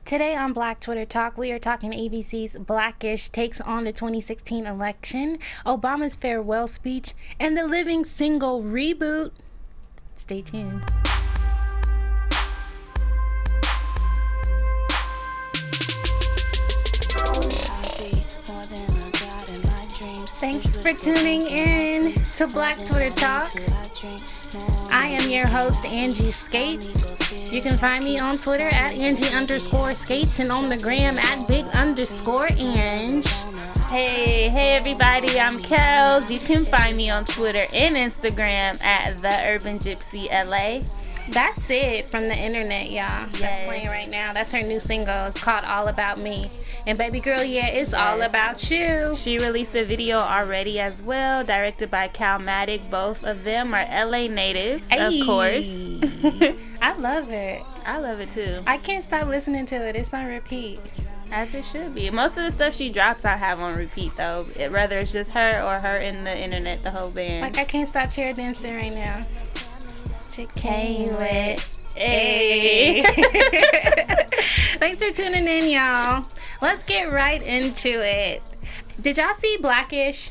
Today on Black Twitter Talk, we are talking ABC's Blackish takes on the 2016 election, Obama's farewell speech, and the living single Reboot. Stay tuned. Thanks for tuning in to Black Twitter Talk. I am your host, Angie Skates. You can find me on Twitter at Angie_Skates and on the gram at Big_Ange. Hey everybody, I'm Kels. You can find me on Twitter and Instagram at The Urban Gypsy LA. That's it from the internet, y'all. Yes. That's playing right now. That's her new single. It's called All About Me. And baby girl, yeah, it's all about you. She released a video already as well, directed by Calmatic. Both of them are LA natives, of course. I love it. I love it too. I can't stop listening to it. It's on repeat. As it should be. Most of the stuff she drops I have on repeat though. Whether it's just her or her in the internet, the whole band. Like I can't stop chair dancing right now. Chicken wet. Hey. Thanks for tuning in, y'all. Let's get right into it. Did y'all see Blackish?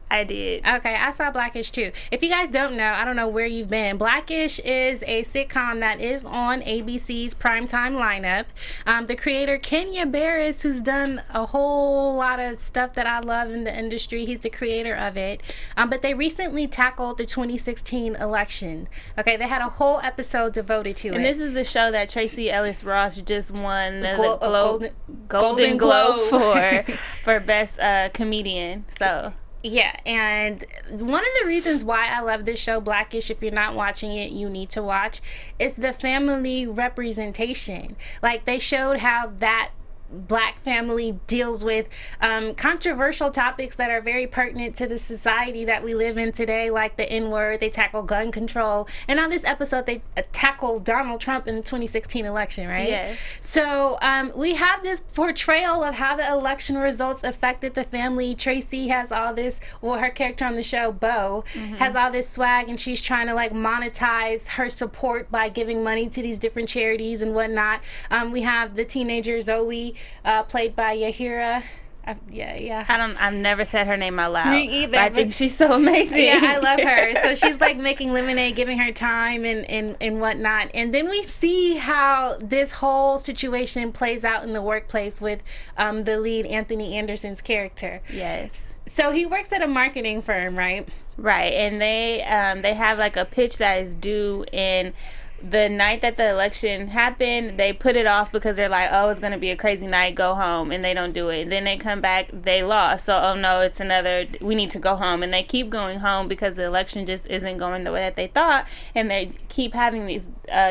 I did. Okay, I saw Blackish too. If you guys don't know, I don't know where you've been. Blackish is a sitcom that is on ABC's primetime lineup. The creator, Kenya Barris, who's done a whole lot of stuff that I love in the industry. He's the creator of it. But they recently tackled the 2016 election. Okay, they had a whole episode devoted to it. And this is the show that Tracy Ellis Ross just won the Golden Globe for Best Comedian. So... yeah, and one of the reasons why I love this show, Blackish, if you're not watching it, you need to watch, is the family representation. Like, they showed how that Black family deals with controversial topics that are very pertinent to the society that we live in today, like the N-word. They tackle gun control, and on this episode they tackle Donald Trump in the 2016 election, right? Yes. So we have this portrayal of how the election results affected the family. Tracy has all this, well, her character on the show, Bo, has all this swag, and she's trying to like monetize her support by giving money to these different charities and whatnot. We have the teenager Zoe, played by Yahira. I've never said her name out loud. Me either. But I think she's so amazing. Yeah, I love her. So she's like making lemonade, giving her time and whatnot. And then we see how this whole situation plays out in the workplace with the lead, Anthony Anderson's character. Yes. So he works at a marketing firm, right? Right, and they have like a pitch that is due in the night that the election happened. They put it off because they're like, oh, it's going to be a crazy night, go home, and they don't do it. And then they come back, they lost, so oh no, it's another, we need to go home. And they keep going home because the election just isn't going the way that they thought, and they keep having these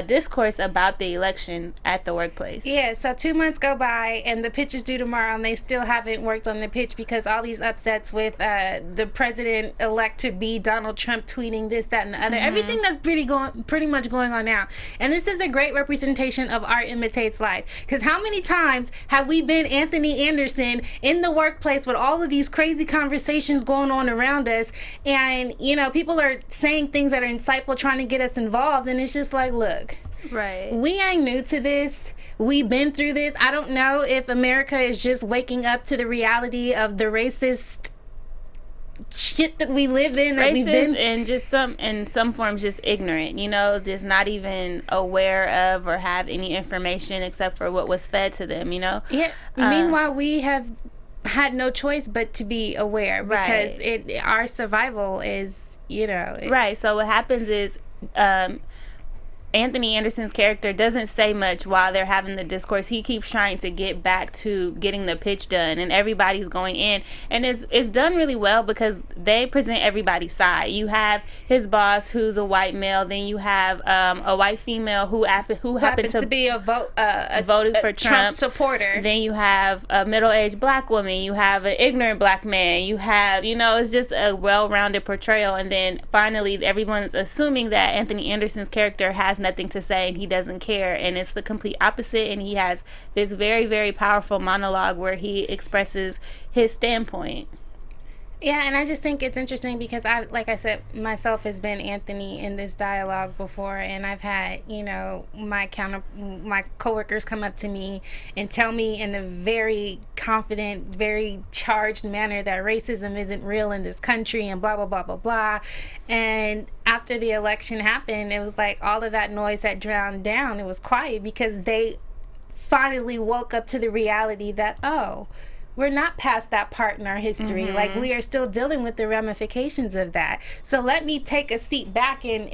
discourse about the election at the workplace. Yeah, so 2 months go by and the pitch is due tomorrow, and they still haven't worked on the pitch because all these upsets with the president-elect to be Donald Trump tweeting this, that, and the other. Everything that's pretty much going on now. And this is a great representation of art imitates life. Because how many times have we been Anthony Anderson in the workplace with all of these crazy conversations going on around us, and you know, people are saying things that are insightful, trying to get us involved, and it's just like, look, right, we ain't new to this. We've been through this. I don't know if America is just waking up to the reality of the racist shit that we live in, that we've been, and just in some forms just ignorant, you know, just not even aware of or have any information except for what was fed to them, you know. Yeah. Meanwhile, we have had no choice but to be aware, because our survival is, you know, right. So what happens is Anthony Anderson's character doesn't say much while they're having the discourse. He keeps trying to get back to getting the pitch done, and everybody's going in, and it's done really well because they present everybody's side. You have his boss, who's a white male, then you have a white female who happens to be voted for Trump supporter. Then you have a middle-aged black woman. You have an ignorant black man. You have, you know, it's just a well-rounded portrayal. And then finally, everyone's assuming that Anthony Anderson's character has nothing to say and he doesn't care, and it's the complete opposite. And he has this very, very powerful monologue where he expresses his standpoint. Yeah, and I just think it's interesting because like I said, myself has been Anthony in this dialogue before, and I've had, my coworkers come up to me and tell me in a very confident, very charged manner that racism isn't real in this country and blah, blah, blah, blah, blah. And after the election happened, it was like all of that noise had drowned down. It was quiet because they finally woke up to the reality that, oh, we're not past that part in our history. Like, we are still dealing with the ramifications of that. So let me take a seat back and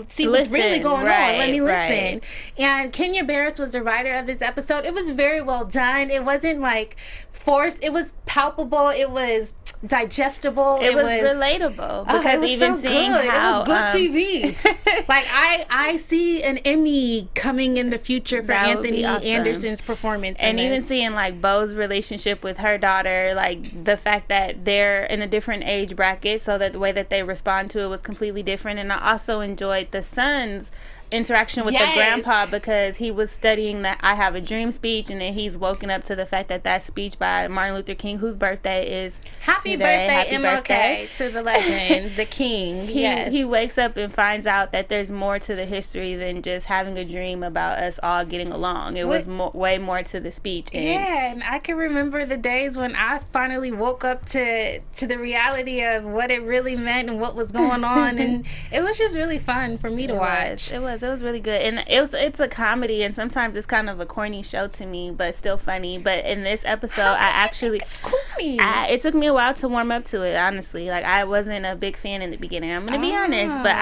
see what's really going on. Let me listen. Right. And Kenya Barris was the writer of this episode. It was very well done. It wasn't like forced. It was palpable. It was digestible. It was relatable, because it was even so seeing good. How, it was good TV. Like I see an Emmy coming in the future for Anthony Anderson's performance, and even seeing like Bo's relationship with her daughter, like the fact that they're in a different age bracket, so that the way that they respond to it was completely different. And I also enjoyed the son's interaction with the grandpa, because he was studying that I Have a Dream speech, and then he's woken up to the fact that that speech by Martin Luther King, whose birthday is Happy birthday MLK, to the legend, the king. He wakes up and finds out that there's more to the history than just having a dream about us all getting along. It was way more to the speech. And I can remember the days when I finally woke up to the reality of what it really meant and what was going on, and it was just really fun for me to watch. It was really good, and it's a comedy, and sometimes it's kind of a corny show to me, but still funny. But in this episode, it's corny? It took me a while to warm up to it, honestly. Like, I wasn't a big fan in the beginning, I'm gonna be honest, but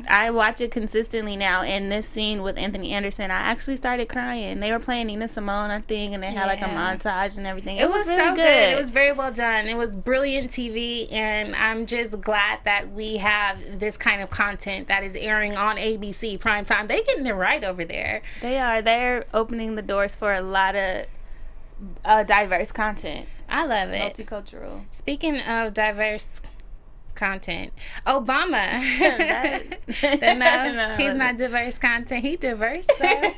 I watch it consistently now. And this scene with Anthony Anderson, I actually started crying. They were playing Nina Simone, I think, and they had like a montage and everything. It was really so good. It was very well done. It was brilliant TV, and I'm just glad that we have this kind of content that is airing on ABC primetime. They getting it right over there. They are. They're opening the doors for a lot of diverse content. I love it. Multicultural. Speaking of diverse content, Obama. No, he's not diverse content. He diverse though.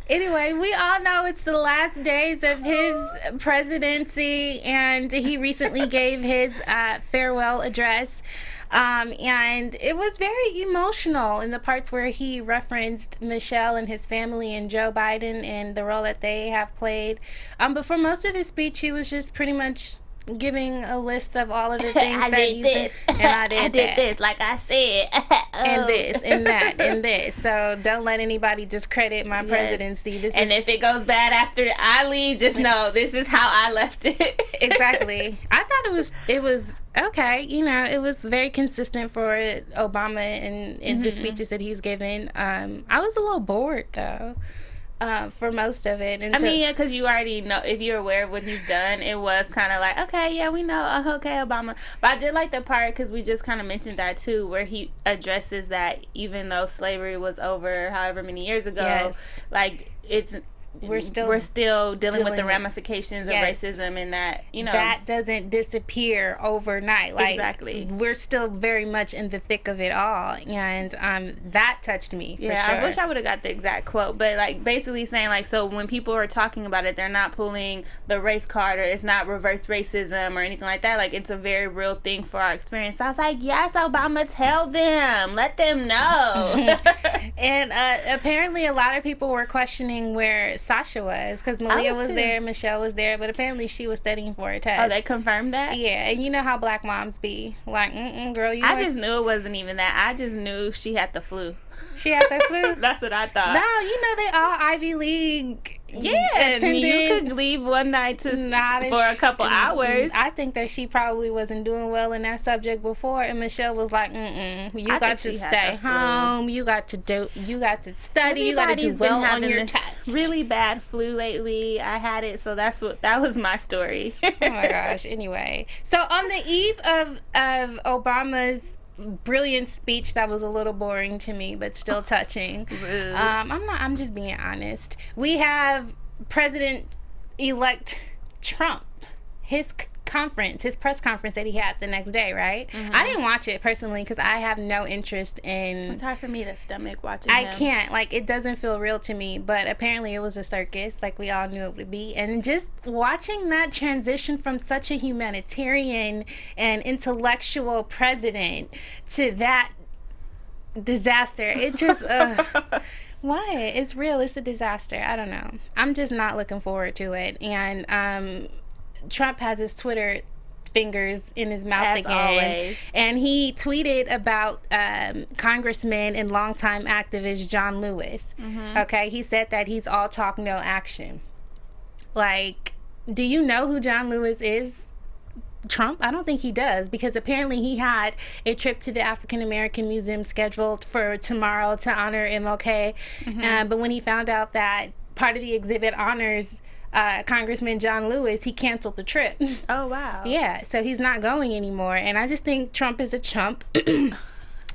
Anyway, we all know it's the last days of his presidency, and he recently gave his farewell address. And it was very emotional in the parts where he referenced Michelle and his family and Joe Biden and the role that they have played. But for most of his speech, he was just pretty much giving a list of all of the things I did this, and I did this, like I said, and this and that and this. So don't let anybody discredit my presidency. If it goes bad after I leave, just know this is how I left it. Exactly. I thought it was okay. It was very consistent for Obama and the speeches that he's given. I was a little bored though. For most of it. I mean, yeah, because you already know, if you're aware of what he's done, it was kind of like, okay, yeah, we know, okay, Obama. But I did like the part, because we just kind of mentioned that too, where he addresses that even though slavery was over however many years ago, like, we're still dealing with the ramifications of racism, and that, that doesn't disappear overnight. Like, exactly. We're still very much in the thick of it all, and that touched me for sure. I wish I would have got the exact quote, but like basically saying like, so when people are talking about it, they're not pulling the race card, or it's not reverse racism or anything like that. Like, it's a very real thing for our experience. So I was like, yes, Obama, tell them, let them know. And apparently a lot of people were questioning where Sasha was, because Malia was there, Michelle was there, but apparently she was studying for a test. Oh, they confirmed that? Yeah, and you know how black moms be like, girl, I just knew it wasn't even that. I just knew she had the flu. She had the flu? That's what I thought. No, they all Ivy League. Yeah, and you could leave one night for a couple hours. I think that she probably wasn't doing well in that subject before, and Michelle was like, you got to stay home, you got to study, you got to do well on your test. Really bad flu lately. I had it, so that was my story. Oh my gosh. Anyway, so on the eve of Obama's brilliant speech that was a little boring to me but still touching, I'm just being honest, we have President-elect Trump. His conference, his press conference that he had the next day, right? I didn't watch it personally because I have no interest in... It's hard for me to stomach watching I him. can't. Like, it doesn't feel real to me, but apparently it was a circus, like we all knew it would be. And just watching that transition from such a humanitarian and intellectual president to that disaster, it just... Why? It's real. It's a disaster. I don't know. I'm just not looking forward to it. And Trump has his Twitter fingers in his mouth again. Always. And he tweeted about Congressman and longtime activist John Lewis. Okay? He said that he's all talk, no action. Like, do you know who John Lewis is? Trump? I don't think he does, because apparently he had a trip to the African American Museum scheduled for tomorrow to honor MLK. But when he found out that part of the exhibit honors Congressman John Lewis, he canceled the trip. Oh, wow. Yeah, so he's not going anymore. And I just think Trump is a chump.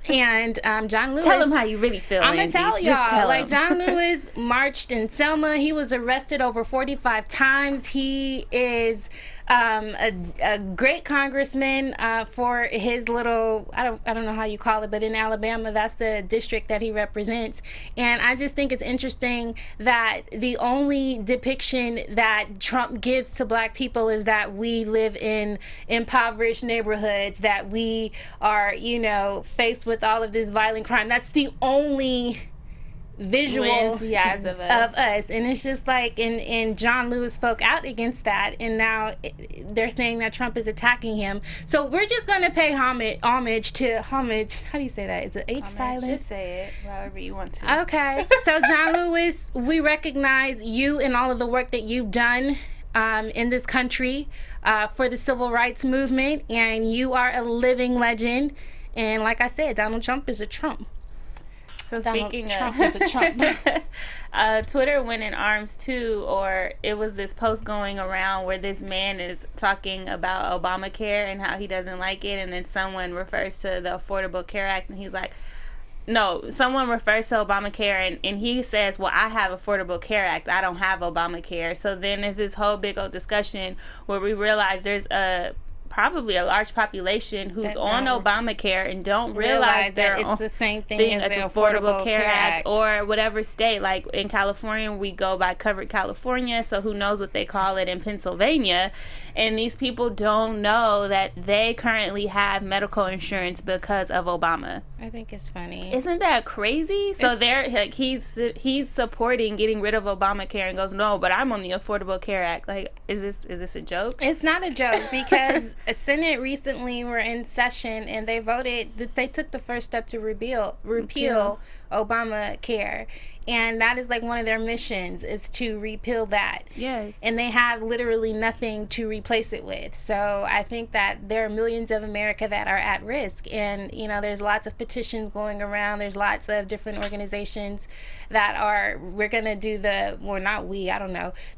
And John Lewis... Tell him how you really feel, I'm going to Angie. tell y'all. Like, John Lewis marched in Selma. He was arrested over 45 times. He is... a great congressman for his little, I don't know how you call it, but in Alabama, that's the district that he represents. And I just think it's interesting that the only depiction that Trump gives to black people is that we live in impoverished neighborhoods, that we are, you know, faced with all of this violent crime. That's the only visual of us. And it's just like, and John Lewis spoke out against that, and now they're saying that Trump is attacking him. So we're just gonna pay homage to how do you say that? Is it H silent? Just say it however you want to. Okay. So John Lewis, we recognize you and all of the work that you've done in this country for the civil rights movement, and you are a living legend. And like I said, Donald Trump is a Trump. So Donald speaking Trump of is a Trump. Twitter went in arms too, or it was this post going around where this man is talking about Obamacare and how he doesn't like it, and then someone refers to the Affordable Care Act, and he's like, no, someone refers to Obamacare, and he says, well, I have Affordable Care Act, I don't have Obamacare. So then there's this whole big old discussion where we realize there's probably a large population who's on Obamacare and don't realize that it's the same thing as the Affordable Care Act, or whatever state. Like in California, we go by Covered California, so who knows what they call it in Pennsylvania. And these people don't know that they currently have medical insurance because of Obama. I think it's funny. Isn't that crazy? So they're like, he's supporting getting rid of Obamacare and goes, no, but I'm on the Affordable Care Act. Like, is this a joke? It's not a joke, because a Senate recently were in session and they voted that they took the first step to repeal Obamacare. And that is like one of their missions, is to repeal that. Yes. And they have literally nothing to replace it with. So I think that there are millions of America that are at risk. And, you know, there's lots of petitions going around. There's lots of different organizations that we're going to do the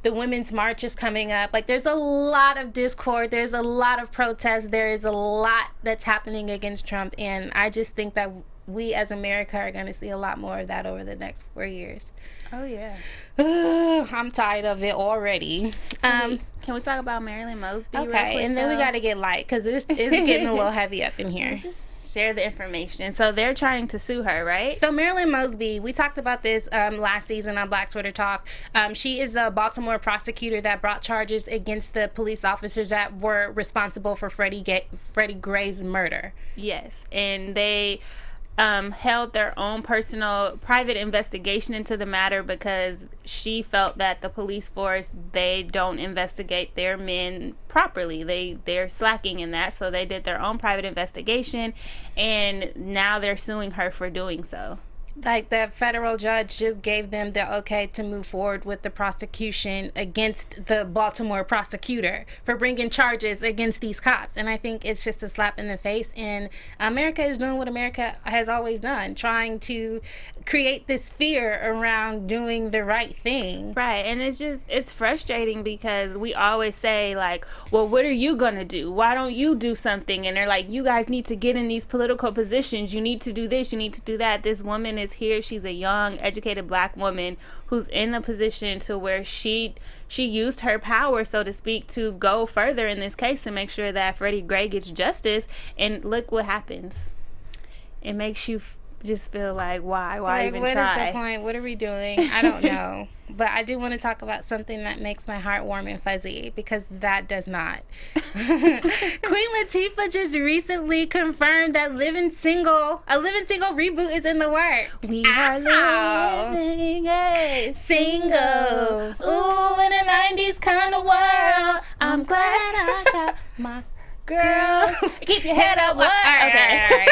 Women's March is coming up. Like, there's a lot of discord. There's a lot of protests. There is a lot that's happening against Trump. And I just think that we as America are going to see a lot more of that over the next 4 years. Oh, yeah. I'm tired of it already. Can we talk about Marilyn Mosby real quick, and then we got to get light, because it's getting a little heavy up in here. Just share the information. So they're trying to sue her, right? So Marilyn Mosby, we talked about this last season on Black Twitter Talk. She is a Baltimore prosecutor that brought charges against the police officers that were responsible for Freddie Gray's murder. Yes, and they held their own personal private investigation into the matter because she felt that the police force, they don't investigate their men properly. They're slacking in that, so they did their own private investigation, and now they're suing her for doing so. Like, the federal judge just gave them the okay to move forward with the prosecution against the Baltimore prosecutor for bringing charges against these cops. And I think it's just a slap in the face. And America is doing what America has always done, trying to create this fear around doing the right thing. Right. And it's frustrating because we always say, like, well, what are you going to do? Why don't you do something? And they're like, you guys need to get in these political positions. You need to do this. You need to do that. This woman is is here. She's a young, educated black woman who's in a position to where she used her power, so to speak, to go further in this case and make sure that Freddie Gray gets justice. And look what happens. It makes you just feel like, why even try? What is the point? What are we doing? I don't know. But I do want to talk about something that makes my heart warm and fuzzy, because that does not. Queen Latifah just recently confirmed that a living single reboot is in the works. We are living a single. Ooh, in a 90s kind of world. I'm glad I got my girl. Keep your head up. What? All right.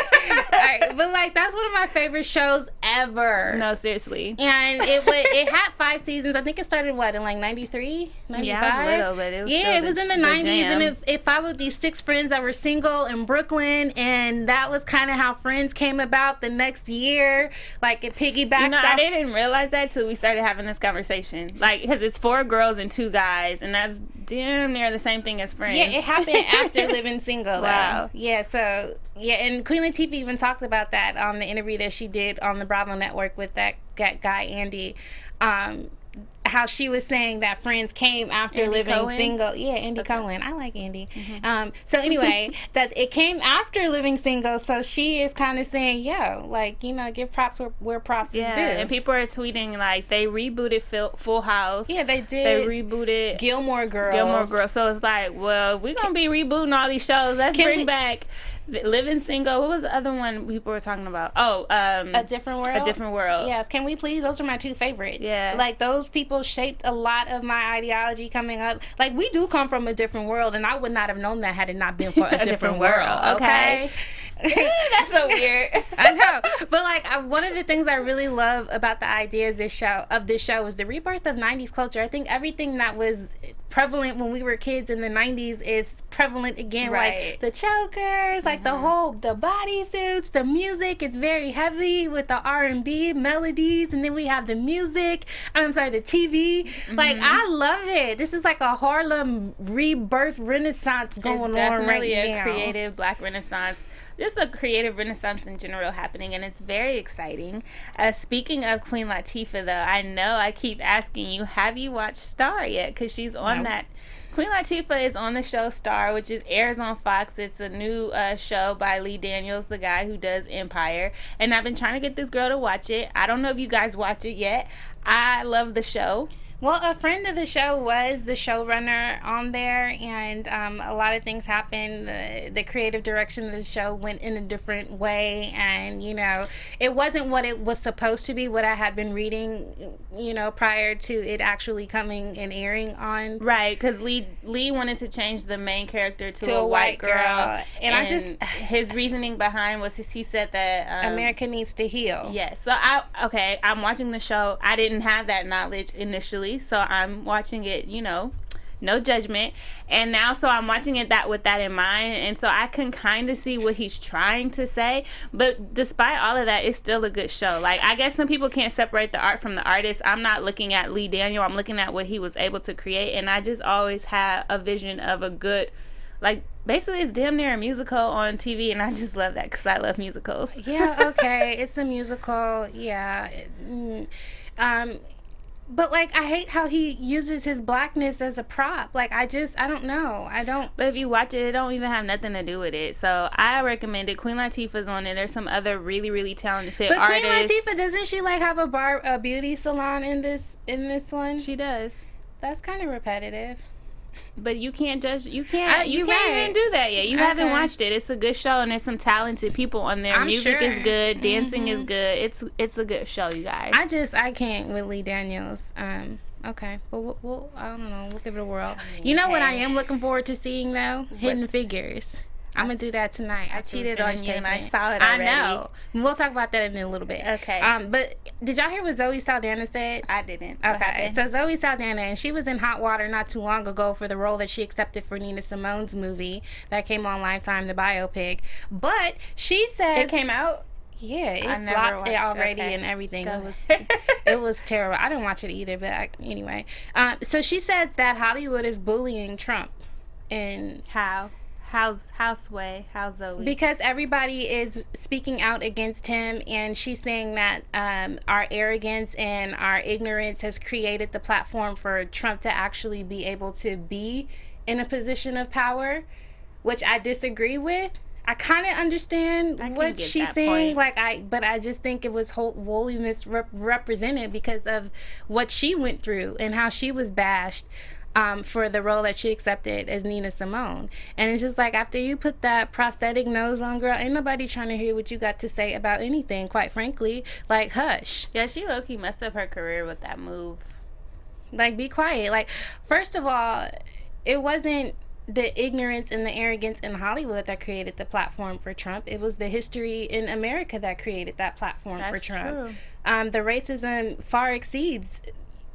But like, that's one of my favorite shows ever. No, seriously. And it had 5 seasons. I think it started in like 93, 95. Yeah, I was little, but it was it was in the 90s, jam. and it followed these 6 friends that were single in Brooklyn, and that was kind of how Friends came about the next year. Like, it piggybacked off. I didn't realize that till we started having this conversation. Like, because it's 4 girls and 2 guys, and that's damn near the same thing as Friends. Yeah, it happened after Living Single. Wow. Yeah, so, yeah, and Queen Latifah even talked about that on the interview that she did on the Bravo Network with that guy, Andy. How she was saying that Friends came after Andy Living Cohen? Single. Yeah, Andy Cohen. I like Andy. Mm-hmm. So anyway, that it came after Living Single, so she is kind of saying, yo, like, you know, give props where props is due. And people are tweeting, like, they rebooted Full House. Yeah, they did. They rebooted Gilmore Girls. So it's like, well, we're going to be rebooting all these shows. Let's bring back Living Single. What was the other one people were talking about? A Different World. A Different World. Yes. Can we please? Those are my 2 favorites. Yeah. Like, those people shaped a lot of my ideology coming up. Like, we do come from a different world, and I would not have known that had it not been for a different world. Okay. That's so weird. I know, but like, one of the things I really love about the ideas of this show is the rebirth of 90s culture. I think everything that was prevalent when we were kids in the 90s is prevalent again. Right. Like the chokers, like the bodysuits, the music. It's very heavy with the R&B melodies, and then we have the music. I'm sorry, the TV. Like, I love it. This is like a Harlem rebirth renaissance going on right now. It's definitely a creative black renaissance. Just a creative renaissance in general happening, and it's very exciting. Speaking of Queen Latifah, though, I know I keep asking you, have you watched Star yet? Because she's on that. Queen Latifah is on the show Star, which airs on Fox. It's a new show by Lee Daniels, the guy who does Empire. And I've been trying to get this girl to watch it. I don't know if you guys watch it yet. I love the show. Well, a friend of the show was the showrunner on there, and a lot of things happened. The creative direction of the show went in a different way, and, you know, it wasn't what it was supposed to be, what I had been reading, you know, prior to it actually coming and airing on. Right, because Lee wanted to change the main character to a white girl. And I just... his reasoning behind was he said that... America needs to heal. Yes. So, I'm watching the show. I didn't have that knowledge initially. So I'm watching it, you know, no judgment. And now, so I'm watching it with that in mind. And so I can kind of see what he's trying to say. But despite all of that, it's still a good show. Like, I guess some people can't separate the art from the artist. I'm not looking at Lee Daniel. I'm looking at what he was able to create. And I just always have a vision of a good, like, basically it's damn near a musical on TV. And I just love that because I love musicals. Yeah, okay. It's a musical. Yeah. But, like, I hate how he uses his blackness as a prop. Like, I don't know. But if you watch it, it don't even have nothing to do with it. So, I recommend it. Queen Latifah's on it. There's some other really, really talented artists. But Queen Latifah, doesn't she, like, have a beauty salon in this one? She does. That's kind of repetitive. But you can't judge. You can't even do that yet. You haven't watched it. It's a good show, and there's some talented people on there. Music is good. Dancing is good. It's a good show, you guys. I can't with Lee Daniels. Okay, but we'll I don't know. We'll give it a whirl. You know what I am looking forward to seeing though? Hidden Figures. I'm gonna do that tonight. I cheated on you, and I saw it already. I know. We'll talk about that in a little bit. Okay. But did y'all hear what Zoe Saldana said? I didn't. Okay. So Zoe Saldana, and she was in hot water not too long ago for the role that she accepted for Nina Simone's movie that came on Lifetime, the biopic. But she says it came out. Yeah, it flopped it already and everything. It was terrible. I didn't watch it either, but anyway. So she says that Hollywood is bullying Trump. And how How's Zoe? Because everybody is speaking out against him, and she's saying that our arrogance and our ignorance has created the platform for Trump to actually be able to be in a position of power, which I disagree with. I kind of understand what she's saying, but I just think it was wholly misrepresented because of what she went through and how she was bashed for the role that she accepted as Nina Simone. And it's just like, after you put that prosthetic nose on, girl, ain't nobody trying to hear what you got to say about anything, quite frankly. Like, hush. Yeah, she low-key messed up her career with that move. Like, be quiet. Like, first of all, it wasn't the ignorance and the arrogance in Hollywood that created the platform for Trump. It was the history in America that created that platform for Trump. True. The racism far exceeds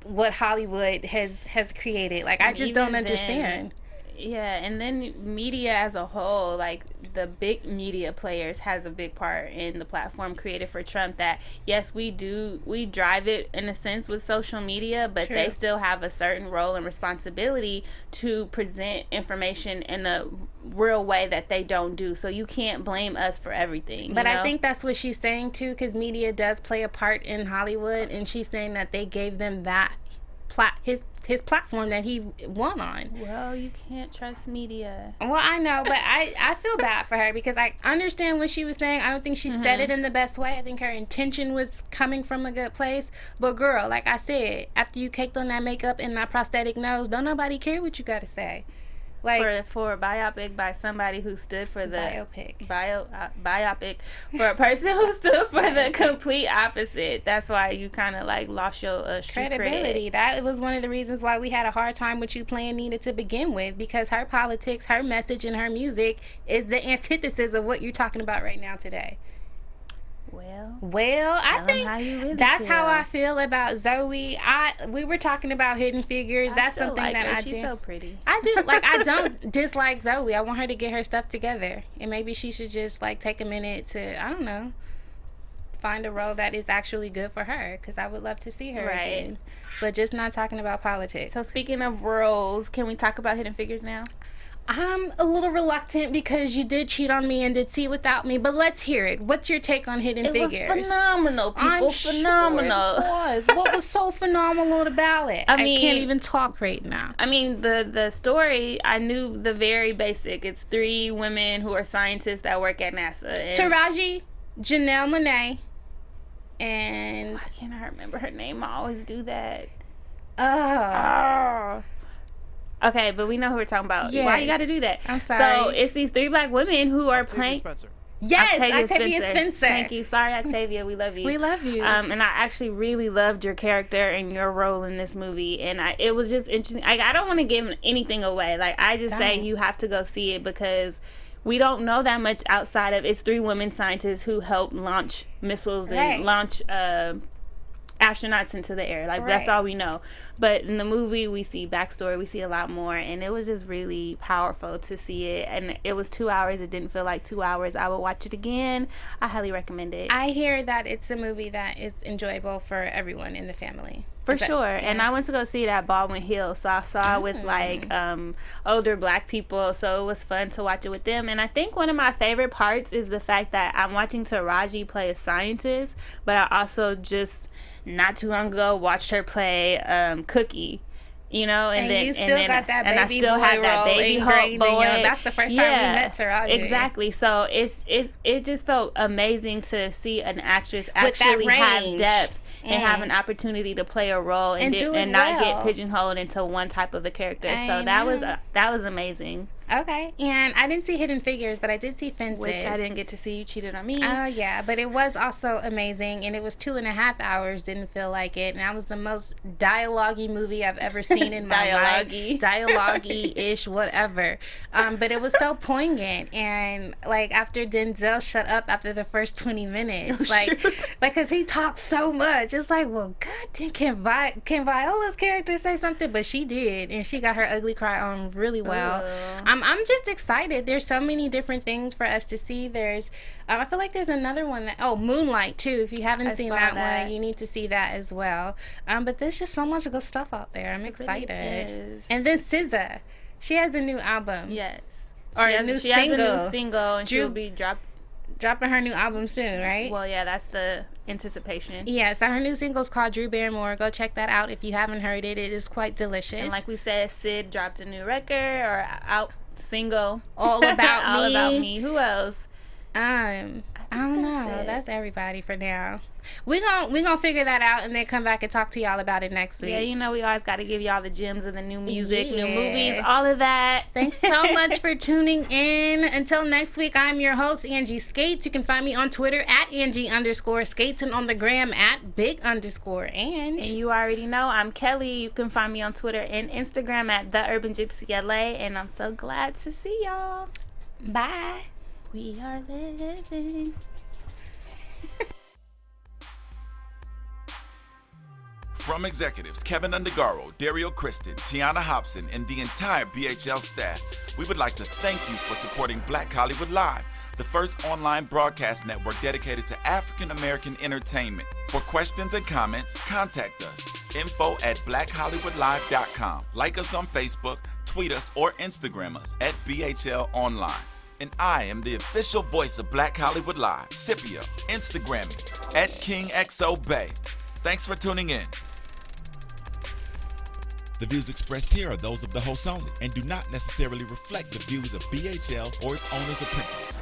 what Hollywood has created. Like, I just don't understand. Yeah, and then media as a whole, like the big media players, has a big part in the platform created for Trump. That, yes, we drive it in a sense with social media, but True. They still have a certain role and responsibility to present information in a real way that they don't do. So you can't blame us for everything. But I think that's what she's saying too, because media does play a part in Hollywood, and she's saying that they gave them that his platform that he won on. Well, you can't trust media. Well, I know, but I feel bad for her because I understand what she was saying. I don't think she said it in the best way. I think her intention was coming from a good place. But girl, like I said, after you caked on that makeup and that prosthetic nose, don't nobody care what you got to say. Like, for a biopic by somebody who stood for the biopic for a person who stood for the complete opposite. That's why you kind of like lost your credibility. That was one of the reasons why we had a hard time with you playing Nina to begin with, because her politics, her message, and her music is the antithesis of what you're talking about right now today. Well, I think that's how I feel about Zoe. We were talking about Hidden Figures. That's something that I do. She's so pretty. I do. Like, I don't dislike Zoe. I want her to get her stuff together, and maybe she should just like take a minute to, I don't know, find a role that is actually good for her, because I would love to see her again. But just not talking about politics. So speaking of roles, can we talk about Hidden Figures now? I'm a little reluctant because you did cheat on me and did See Without Me, but let's hear it. What's your take on Hidden Figures? It was phenomenal, people. I'm phenomenal. Sure it was. What was so phenomenal about it? I can't even talk right now. I mean, the story, I knew the very basic. It's 3 women who are scientists that work at NASA. And Taraji, Janelle Monáe, and... Why can't I remember her name? I always do that. Okay, but we know who we're talking about. Yes. Why you got to do that? I'm sorry. So it's these 3 black women who are playing. Spencer. Yes, Octavia Spencer. Thank you. Sorry, Octavia. We love you. We love you. And I actually really loved your character and your role in this movie. And it was just interesting. I don't want to give anything away. Like, I just say you have to go see it, because we don't know that much outside of it's 3 women scientists who helped launch missiles and launch astronauts into the air. Like, that's all we know. But in the movie, we see backstory, we see a lot more, and it was just really powerful to see it. And it was 2 hours. It didn't feel like 2 hours. I would watch it again. I highly recommend it. I hear that it's a movie that is enjoyable for everyone in the family. For sure. Yeah. And I went to go see it at Baldwin Hill, so I saw it with like older black people, so it was fun to watch it with them. And I think one of my favorite parts is the fact that I'm watching Taraji play a scientist, but I also just not too long ago watched her play Cookie, you know, and then you still got that baby, and I still boy have that role baby ingrained in boy. That's the first time we met Taraji. Exactly. So it just felt amazing to see an actress actually have depth and have an opportunity to play a role and not get pigeonholed into one type of a character. So that was amazing. Okay. And I didn't see Hidden Figures, but I did see Fences. Which I didn't get to see. You cheated on me. Oh, yeah. But it was also amazing. And it was 2.5 hours. Didn't feel like it. And that was the most dialogue-y movie I've ever seen in my life. Dialogue-y-ish, whatever. But it was so poignant. And, like, after Denzel shut up after the first 20 minutes. Because he talked so much. It's like, well, God, can Viola's character say something? But she did. And she got her ugly cry on really well. I'm just excited. There's so many different things for us to see. There's I feel like there's another one that Moonlight too. If you haven't seen that one, you need to see that as well. But there's just so much good stuff out there. I'm excited. Really is. And then SZA, she has a new album. Yes. Or a new She has single. a new single, and she'll be dropping her new album soon, right? Well, yeah, that's the anticipation. Yeah, so her new single's called Drew Barrymore. Go check that out if you haven't heard it. It is quite delicious. And like we said, Sid dropped a new record or out single. All About All Me. About Me. Who else? I don't know. That's everybody for now. We gonna figure that out and then come back and talk to y'all about it next week. Yeah, you know we always got to give y'all the gems of the new music, new movies, all of that. Thanks so much for tuning in. Until next week, I'm your host, Angie Skates. You can find me on Twitter at Angie_Skates and on the gram at @big_Ange. And you already know I'm Kelly. You can find me on Twitter and Instagram at TheUrbanGypsyLA. And I'm so glad to see y'all. Bye. We are living. From executives Keven Undergaro, Dario Kristen, Tiana Hobson, and the entire BHL staff, we would like to thank you for supporting Black Hollywood Live, the first online broadcast network dedicated to African American entertainment. For questions and comments, contact us. info@blackhollywoodlive.com. Like us on Facebook, tweet us, or Instagram us at BHL Online. And I am the official voice of Black Hollywood Live, Scipio, Instagram me at KingXOBay. Thanks for tuning in. The views expressed here are those of the host only and do not necessarily reflect the views of BHL or its owners or principals.